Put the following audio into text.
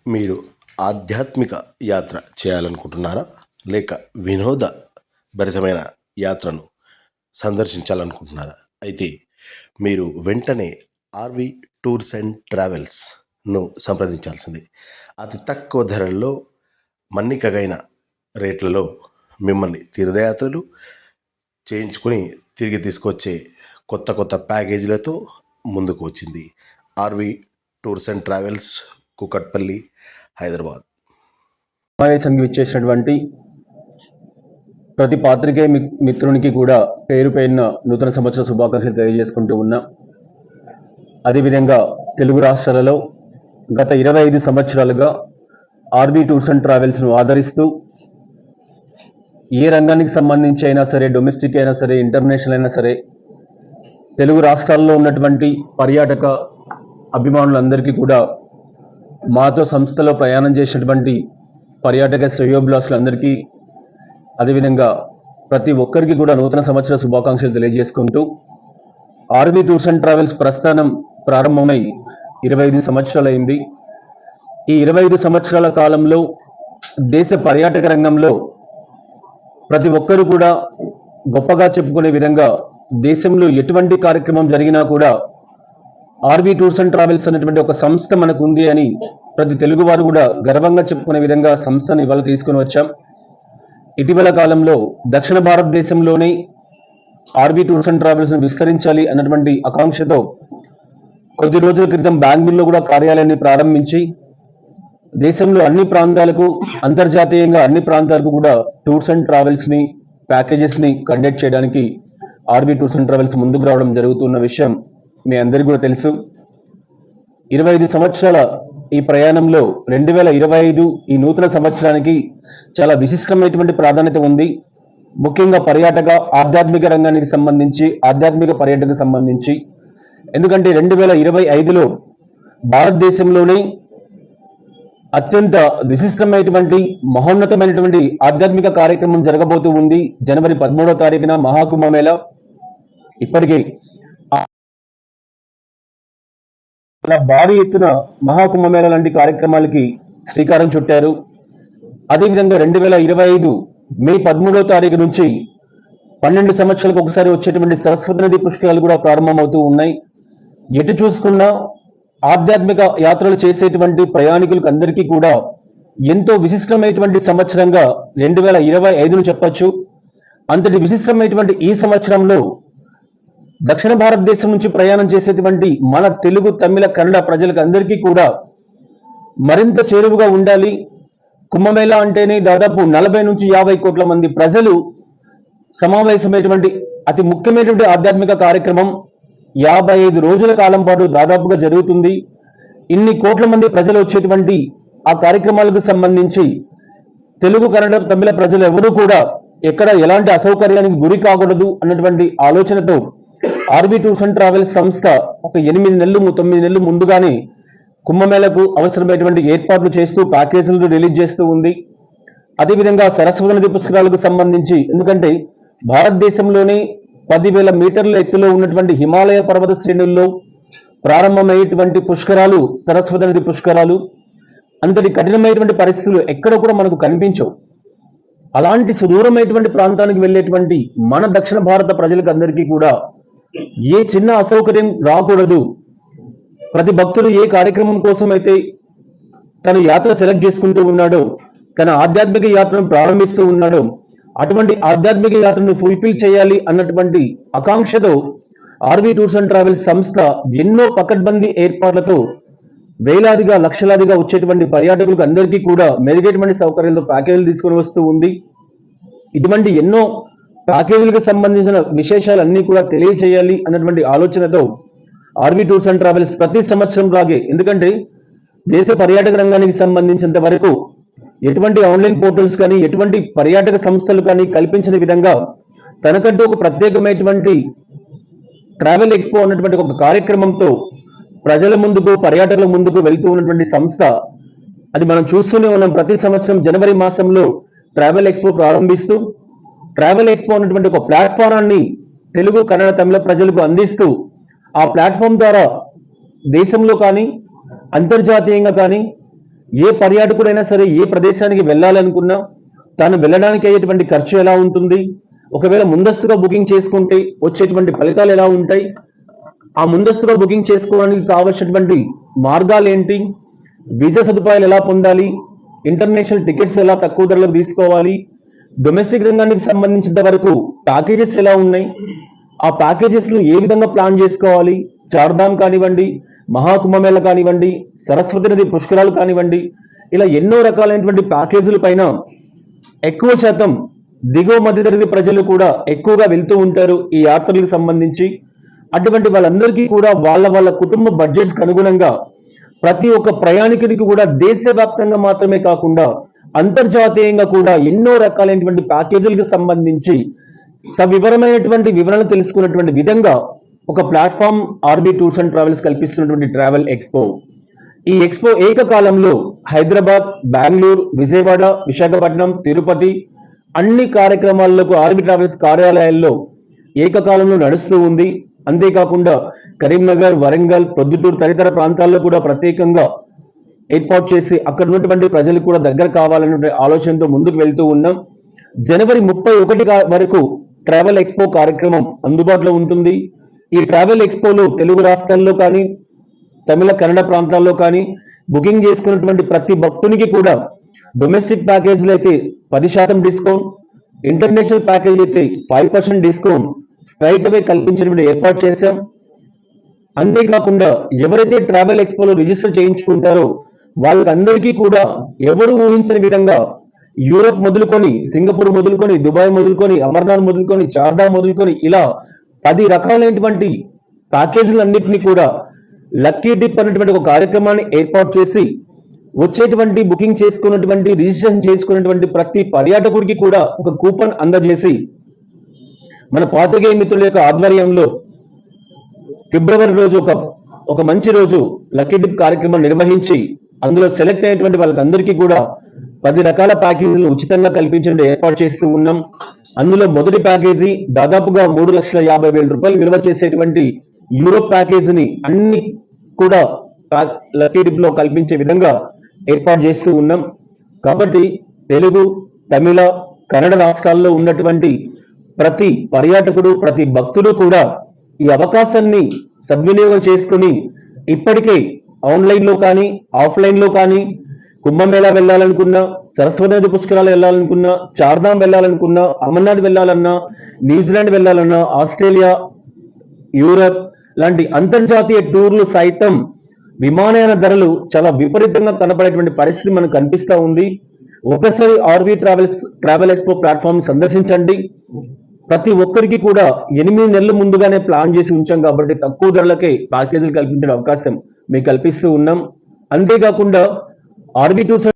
మీరు ఆధ్యాత్మిక యాత్ర చేయాలనుకుంటున్నారా? లేక వినోద భరితమైన యాత్రను సందర్శించాలనుకుంటున్నారా? అయితే మీరు వెంటనే ఆర్వి టూర్స్ అండ్ ట్రావెల్స్ను సంప్రదించాల్సింది. అతి తక్కువ ధరల్లో మన్నికగైన రేట్లలో మిమ్మల్ని తీర్థయాత్రలు చేయించుకొని తిరిగి తీసుకొచ్చే కొత్త కొత్త ప్యాకేజీలతో ముందుకు వచ్చింది RV tours and travels, Kukatpally, Hyderabad. సమావేశానికి ఇచ్చేసినటువంటి ప్రతి పాత్రికేయ మిత్రునికి కూడా పేరు పేరున నూతన సంవత్సర శుభాకాంక్షలు తెలియజేసుకుంటూ ఉన్నా. అదేవిధంగా తెలుగు రాష్ట్రాలలో గత 25 సంవత్సరాలుగా ఆర్బీ టూర్స్ అండ్ ట్రావెల్స్ను ఆదరిస్తూ ఏ రంగానికి సంబంధించి అయినా సరే, డొమెస్టిక్ అయినా సరే, ఇంటర్నేషనల్ అయినా సరే, తెలుగు రాష్ట్రాల్లో ఉన్నటువంటి పర్యాటక అభిమానులందరికీ కూడా మాతో సంస్థలో ప్రయాణం చేసినటువంటి పర్యాటక శ్రేయోభిలాషులందరికీ, అదేవిధంగా ప్రతి ఒక్కరికి కూడా నూతన సంవత్సర శుభాకాంక్షలు తెలియజేసుకుంటూ, ఆర్బీ టూర్స్ అండ్ ట్రావెల్స్ ప్రస్థానం ప్రారంభమై 25 సంవత్సరాలైంది. ఈ 25 సంవత్సరాల కాలంలో దేశ పర్యాటక రంగంలో ప్రతి ఒక్కరు కూడా గొప్పగా చెప్పుకునే విధంగా దేశంలో ఎటువంటి కార్యక్రమం జరిగినా కూడా ఆర్బీ టూర్స్ అండ్ ట్రావెల్స్ అనేటువంటి ఒక సంస్థ మనకు ఉంది అని ప్రతి తెలుగువారు కూడా గర్వంగా చెప్పుకునే విధంగా సంస్థను ఇవాళ తీసుకుని వచ్చాం. ఇటీవల కాలంలో దక్షిణ భారతదేశంలోనే ఆర్బీ టూర్స్ అండ్ ట్రావెల్స్ను విస్తరించాలి అన్నటువంటి ఆకాంక్షతో కొద్ది రోజుల క్రితం బెంగళూరులో కూడా కార్యాలయాన్ని ప్రారంభించి దేశంలో అన్ని ప్రాంతాలకు, అంతర్జాతీయంగా అన్ని ప్రాంతాలకు కూడా టూర్స్ అండ్ ట్రావెల్స్ని, ప్యాకేజెస్ని కండక్ట్ చేయడానికి ఆర్బీ టూర్స్ అండ్ ట్రావెల్స్ ముందుకు రావడం జరుగుతున్న విషయం మీ అందరికీ కూడా తెలుసు. 25 సంవత్సరాల ఈ ప్రయాణంలో 2025 ఈ నూతన సంవత్సరానికి చాలా విశిష్టమైనటువంటి ప్రాధాన్యత ఉంది. ముఖ్యంగా ఆధ్యాత్మిక రంగానికి సంబంధించి, ఆధ్యాత్మిక పర్యటనకు సంబంధించి. ఎందుకంటే 2025లో భారతదేశంలోనే అత్యంత విశిష్టమైనటువంటి, మహోన్నతమైనటువంటి ఆధ్యాత్మిక కార్యక్రమం జరగబోతూ ఉంది. జనవరి 13వ తారీఖున మహాకుంభమేళా. ఇప్పటికే భారీ ఎత్తున మహాకుంభమేళా లాంటి కార్యక్రమాలకి శ్రీకారం చుట్టారు. అదేవిధంగా 2025 మే 13వ తారీఖు నుంచి 12 సంవత్సరాలకు ఒకసారి వచ్చేటువంటి సరస్వతి నది పుష్కరాలు కూడా ప్రారంభమవుతూ ఉన్నాయి. ఎటు చూసుకున్నా ఆధ్యాత్మిక యాత్రలు చేసేటువంటి ప్రయాణికులకు అందరికీ కూడా ఎంతో విశిష్టమైనటువంటి సంవత్సరంగా 2025ను చెప్పొచ్చు. అంతటి విశిష్టమైనటువంటి ఈ సంవత్సరంలో దక్షిణ భారతదేశం నుంచి ప్రయాణం చేసేటువంటి మన తెలుగు, తమిళ, కన్నడ ప్రజలకు అందరికీ కూడా మరింత చేరువుగా ఉండాలి. కుంభమేళా అంటేనే దాదాపు 40 నుంచి 50 కోట్ల మంది ప్రజలు సమావేశమైనటువంటి అతి ముఖ్యమైనటువంటి ఆధ్యాత్మిక కార్యక్రమం 55 రోజుల కాలం పాటు దాదాపుగా జరుగుతుంది. ఇన్ని కోట్ల మంది ప్రజలు వచ్చేటువంటి ఆ కార్యక్రమాలకు సంబంధించి తెలుగు, కన్నడ, తమిళ ప్రజలు ఎవరూ కూడా ఎక్కడ ఎలాంటి అసౌకర్యానికి గురి కాకూడదు అన్నటువంటి ఆలోచనతో ఆర్బీ టూర్స్ అండ్ ట్రావెల్స్ సంస్థ ఒక 8 నెలలు 9 నెలలు ముందుగానే కుంభమేళకు అవసరమైనటువంటి ఏర్పాట్లు చేస్తూ ప్యాకేజీలను రిలీజ్ చేస్తూ ఉంది. అదేవిధంగా సరస్వతి నది పుష్కరాలకు సంబంధించి, ఎందుకంటే భారతదేశంలోనే 10,000 మీటర్ల ఎత్తులో ఉన్నటువంటి హిమాలయ పర్వత శ్రేణుల్లో ప్రారంభమయ్యేటువంటి పుష్కరాలు సరస్వతి నది పుష్కరాలు. అంతటి కఠినమైనటువంటి పరిస్థితులు ఎక్కడ కూడా మనకు కనిపించవు. అలాంటి సుదూరమైనటువంటి ప్రాంతానికి వెళ్ళేటువంటి మన దక్షిణ భారత ప్రజలకు అందరికీ కూడా ఏ చిన్న అసౌకర్యం రాకూడదు. ప్రతి భక్తుడు ఏ కార్యక్రమం కోసం అయితే తన యాత్ర సెలెక్ట్ చేసుకుంటూ ఉన్నాడో, తన ఆధ్యాత్మిక యాత్రను ప్రారంభిస్తూ ఉన్నాడో, అటువంటి ఆధ్యాత్మిక యాత్రను ఫుల్ఫిల్ చేయాలి అన్నటువంటి ఆకాంక్షతో ఆర్బీ టూర్స్ అండ్ ట్రావెల్స్ సంస్థ ఎన్నో పకడ్బందీ ఏర్పాట్లతో వేలాదిగా, లక్షలాదిగా వచ్చేటువంటి పర్యాటకులకు అందరికీ కూడా మెరుగైనటువంటి సౌకర్యాలతో ప్యాకేజీలు తీసుకొని వస్తూ ఉంది. ఇటువంటి ఎన్నో ప్యాకేజీలకు సంబంధించిన విశేషాలన్నీ కూడా తెలియజేయాలి అన్నటువంటి ఆలోచనతో ఆర్బీ టూర్స్ అండ్ ట్రావెల్స్ ప్రతి సంవత్సరం లాగే, ఎందుకంటే దేశ పర్యాటక రంగానికి సంబంధించినంత వరకు ఎటువంటి ఆన్లైన్ పోర్టల్స్ కానీ, ఎటువంటి పర్యాటక సంస్థలు కానీ కల్పించిన విధంగా తనకంటూ ఒక ప్రత్యేకమైనటువంటి ట్రావెల్ ఎక్స్పో అన్నటువంటి ఒక కార్యక్రమంతో ప్రజల ముందుకు, పర్యాటకుల ముందుకు వెళ్తూ ఉన్నటువంటి సంస్థ. అది మనం చూస్తూనే ఉన్నాం. ప్రతి సంవత్సరం జనవరి మాసంలో ట్రావెల్ ఎక్స్పో ప్రారంభిస్తూ, ట్రావెల్ ఎక్స్పో అన్నటువంటి ఒక ప్లాట్ఫారాన్ని తెలుగు, కన్నడ, తమిళ ప్రజలకు అందిస్తూ, ఆ ప్లాట్ఫామ్ ద్వారా దేశంలో కానీ, అంతర్జాతీయంగా కానీ ఏ పర్యాటకుడైనా సరే ఏ ప్రదేశానికి వెళ్ళాలనుకున్నా తాను వెళ్ళడానికి అయ్యేటువంటి ఖర్చు ఎలా ఉంటుంది, ఒకవేళ ముందస్తుగా బుకింగ్ చేసుకుంటే వచ్చేటువంటి ఫలితాలు ఎలా ఉంటాయి, ఆ ముందస్తుగా బుకింగ్ చేసుకోవడానికి కావాల్సినటువంటి మార్గాలు ఏంటి, వీసా సదుపాయాలు ఎలా పొందాలి, ఇంటర్నేషనల్ టికెట్స్ ఎలా తక్కువ ధరలకు తీసుకోవాలి, డొమెస్టిక్ రంగానికి సంబంధించినంత వరకు ప్యాకేజెస్ ఎలా ఉన్నాయి, ఆ ప్యాకేజెస్ ను ఏ విధంగా ప్లాన్ చేసుకోవాలి, చార్ధామ్ కానివ్వండి, మహాకుంభమేళ కానివ్వండి, సరస్వతి నది పుష్కరాలు కానివ్వండి, ఇలా ఎన్నో రకాలైనటువంటి ప్యాకేజీల పైన ఎక్కువ శాతం దిగువ మధ్యతరగతి ప్రజలు కూడా ఎక్కువగా వెళ్తూ ఉంటారు ఈ యాత్రలకు సంబంధించి. అటువంటి వాళ్ళందరికీ కూడా వాళ్ళ వాళ్ళ కుటుంబ బడ్జెట్స్ కి అనుగుణంగా ప్రతి ఒక్క ప్రయాణికుడికి కూడా దేశవ్యాప్తంగా మాత్రమే కాకుండా అంతర్జాతీయంగా కూడా ఎన్నో రకాలైనటువంటి ప్యాకేజీలకు సంబంధించి సవివరమైనటువంటి వివరణ తెలుసుకున్నటువంటి విధంగా ఒక platform RB tours and travels కల్పిస్తున్నటువంటి ట్రావెల్ ఎక్స్పో. ఈ ఎక్స్పో ఏకకాలంలో హైదరాబాద్, బెంగళూరు, విజయవాడ, విశాఖపట్నం, తిరుపతి అన్ని కార్యక్రమాలకు ఆర్బీ ట్రావెల్స్ కార్యాలయాల్లో ఏకకాలంలో నడుస్తూ ఉంది. అంతేకాకుండా కరీంనగర్, వరంగల్, ప్రొద్దుటూరు తదితర ప్రాంతాల్లో కూడా ప్రత్యేకంగా ఏర్పాటు చేసి అక్కడ ఉన్నటువంటి ప్రజలకు కూడా దగ్గర కావాలనే ఆలోచనతో ముందుకు వెళ్తూ ఉన్నాం. జనవరి 31 వరకు ట్రావెల్ ఎక్స్పో కార్యక్రమం అందుబాటులో ఉంటుంది. ఈ ట్రావెల్ ఎక్స్పోలో తెలుగు రాష్ట్రాల్లో కానీ తమిళ కన్నడ ప్రాంతాల్లో కానీ బుకింగ్ చేసుకున్నటువంటి ప్రతి భక్తునికి కూడా డొమెస్టిక్ ప్యాకేజీలు అయితే 10% డిస్కౌంట్, ఇంటర్నేషనల్ ప్యాకేజ్ అయితే 5% డిస్కౌంట్ స్ట్రైట్ అవే కల్పించినటువంటి ఏర్పాటు చేశాం. అంతేకాకుండా ఎవరైతే ట్రావెల్ ఎక్స్పోలో రిజిస్టర్ చేయించుకుంటారో వాళ్ళందరికీ కూడా ఎవరు ఊహించని విధంగా యూరోప్ మొదలుకొని, సింగపూర్ మొదలుకొని, దుబాయ్ మొదలుకొని, అమర్నాథ్ మొదలుకొని, చార్ధామ్ మొదలుకొని ఇలా 10 రకాలైనటువంటి ప్యాకేజీలన్నింటినీ కూడా లక్కీ డిప్ అనేటువంటి ఒక కార్యక్రమాన్ని ఏర్పాటు చేసి వచ్చేటువంటి బుకింగ్ చేసుకున్నటువంటి రిజిస్ట్రేషన్ చేసుకున్నటువంటి ప్రతి పర్యాటకుడికి కూడా ఒక కూపన్ అందజేసి మన పాత్రికేయ మిత్రుల యొక్క ఆధ్వర్యంలో ఫిబ్రవరి రోజు ఒక మంచి రోజు లక్కీ డిప్ కార్యక్రమం నిర్వహించి అందులో సెలెక్ట్ అయినటువంటి వాళ్ళకందరికీ కూడా 10 రకాల ప్యాకేజీలు ఉచితంగా కల్పించడం ఏర్పాటు చేస్తూ ఉన్నాం. అందులో మొదటి ప్యాకేజీ దాదాపుగా 3,50,000 రూపాయలు విలువ చేసేటువంటి యూరోప్ ప్యాకేజీని అన్ని కూడా లక్కీ డిప్ లో కల్పించే విధంగా ఏర్పాటు చేస్తూ ఉన్నాం. కాబట్టి తెలుగు, తమిళ, కన్నడ రాష్ట్రాల్లో ఉన్నటువంటి ప్రతి పర్యాటకుడు, ప్రతి భక్తుడు కూడా ఈ అవకాశాన్ని సద్వినియోగం చేసుకుని ఇప్పటికే ఆన్లైన్ లో కానీ ఆఫ్లైన్ లో కానీ కుంభమేళా వెళ్ళాలనుకున్నా, సరస్వతి నది పుష్కరాలు వెళ్ళాలనుకున్నా, చార్ధామ్ వెళ్ళాలనుకున్నా, అమర్నాథ్ వెళ్ళాలన్నా, న్యూజిలాండ్ వెళ్ళాలన్నా, ఆస్ట్రేలియా, యూరప్ లాంటి అంతర్జాతీయ టూర్లు సైతం విమానయాన ధరలు చాలా విపరీతంగా కనపడేటువంటి పరిస్థితి మనకు కనిపిస్తూ ఉంది. ఒకసారి ఆర్వీ ట్రావెల్ ఎక్స్పో ప్లాట్ఫామ్ సందర్శించండి. ప్రతి ఒక్కరికి కూడా 8 నెలల ముందుగానే ప్లాన్ చేసి ఉంచాం కాబట్టి తక్కువ ధరలకే ప్యాకేజీలు కల్పించే అవకాశం మీకు కల్పిస్తూ ఉన్నాం. అంతేకాకుండా ఆర్బీ టూర్స్